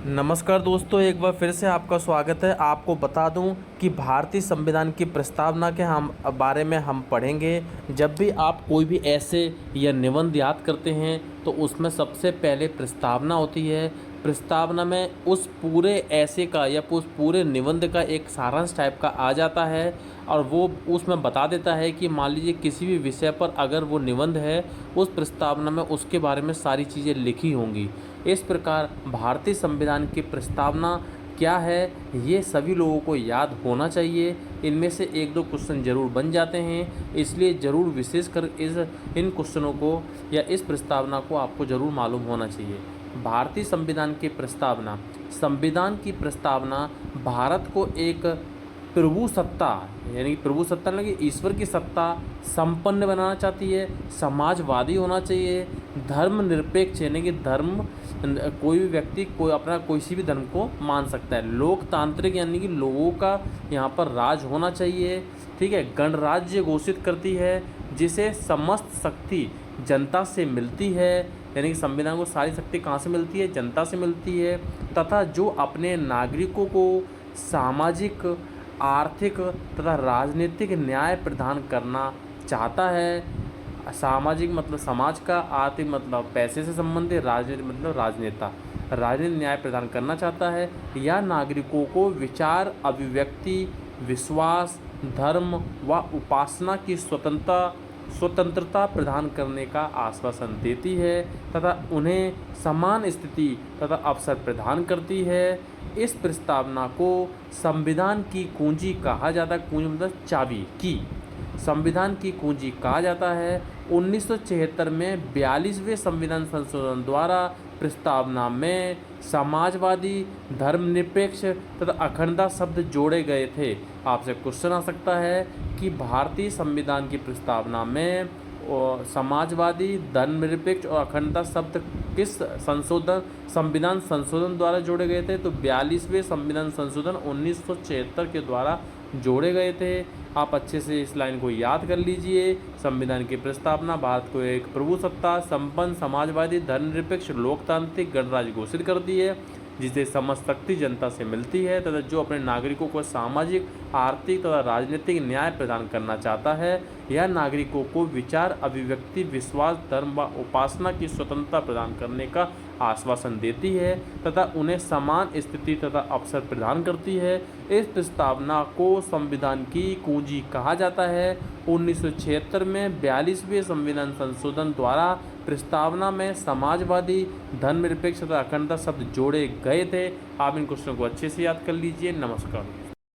नमस्कार दोस्तों, एक बार फिर से आपका स्वागत है। आपको बता दूं कि भारतीय संविधान की प्रस्तावना के हम बारे में हम पढ़ेंगे। जब भी आप कोई भी ऐसे या निबंध याद करते हैं तो उसमें सबसे पहले प्रस्तावना होती है। प्रस्तावना में उस पूरे ऐसे का या उस पूरे निबंध का एक सारांश टाइप का आ जाता है और वो उसमें बता देता है कि मान लीजिए किसी भी विषय पर अगर वो निबंध है, उस प्रस्तावना में उसके बारे में सारी चीज़ें लिखी होंगी। इस प्रकार भारतीय संविधान की प्रस्तावना क्या है, ये सभी लोगों को याद होना चाहिए। इनमें से एक दो क्वेश्चन जरूर बन जाते हैं, इसलिए ज़रूर विशेषकर इन क्वेश्चनों को या इस प्रस्तावना को आपको ज़रूर मालूम होना चाहिए। भारतीय संविधान की प्रस्तावना, संविधान की प्रस्तावना भारत को एक प्रभुसत्ता यानी कि प्रभुसत्ता लगे ईश्वर की सत्ता संपन्न बनाना चाहती है, समाजवादी होना चाहिए, धर्मनिरपेक्ष यानी कि धर्म कोई भी व्यक्ति किसी भी धर्म को मान सकता है, लोकतांत्रिक यानी कि लोगों का यहाँ पर राज होना चाहिए, ठीक है, गणराज्य घोषित करती है जिसे समस्त शक्ति जनता से मिलती है, यानी कि संविधान को सारी शक्ति कहाँ से मिलती है, जनता से मिलती है, तथा जो अपने नागरिकों को सामाजिक, आर्थिक तथा राजनीतिक न्याय प्रदान करना चाहता है। सामाजिक मतलब समाज का, आर्थिक मतलब पैसे से संबंधित, राजनीति मतलब राजनेता राजनीतिक न्याय प्रदान करना चाहता है, या नागरिकों को विचार, अभिव्यक्ति, विश्वास, धर्म व उपासना की स्वतंत्रता प्रदान करने का आश्वासन देती है तथा उन्हें समान स्थिति तथा अवसर प्रदान करती है। इस प्रस्तावना को संविधान की कुंजी कहा जाता है। कुंजी मतलब चाबी की, संविधान की कुंजी कहा जाता है। 1976 में 42वें संविधान संशोधन द्वारा प्रस्तावना में समाजवादी, धर्मनिरपेक्ष तथा अखंडता शब्द जोड़े गए थे। आपसे क्वेश्चन आ सकता है कि भारतीय संविधान की प्रस्तावना में समाजवादी, धर्मनिरपेक्ष और अखंडता शब्द किस संविधान संशोधन द्वारा जोड़े गए थे? तो 42वें संविधान संशोधन 1976 के द्वारा जोड़े गए थे। आप अच्छे से इस लाइन को याद कर लीजिए। संविधान की प्रस्तावना भारत को एक प्रभुसत्ता, संपन्न, समाजवादी, धर्मनिरपेक्ष, लोकतांत्रिक गणराज्य घोषित करती है जिसे समस्त शक्ति जनता से मिलती है तथा जो अपने नागरिकों को सामाजिक, आर्थिक तथा राजनीतिक न्याय प्रदान करना चाहता है। यह नागरिकों को विचार, अभिव्यक्ति, विश्वास, धर्म व उपासना की स्वतंत्रता प्रदान करने का आश्वासन देती है तथा उन्हें समान स्थिति तथा अवसर प्रदान करती है। इस प्रस्तावना को संविधान की कुंजी कहा जाता है। 1976 में 42वें संविधान संशोधन द्वारा प्रस्तावना में समाजवादी, धर्मनिरपेक्ष तथा अखंडता शब्द जोड़े गए थे। आप इन क्वेश्चनों को अच्छे से याद कर लीजिए। नमस्कार।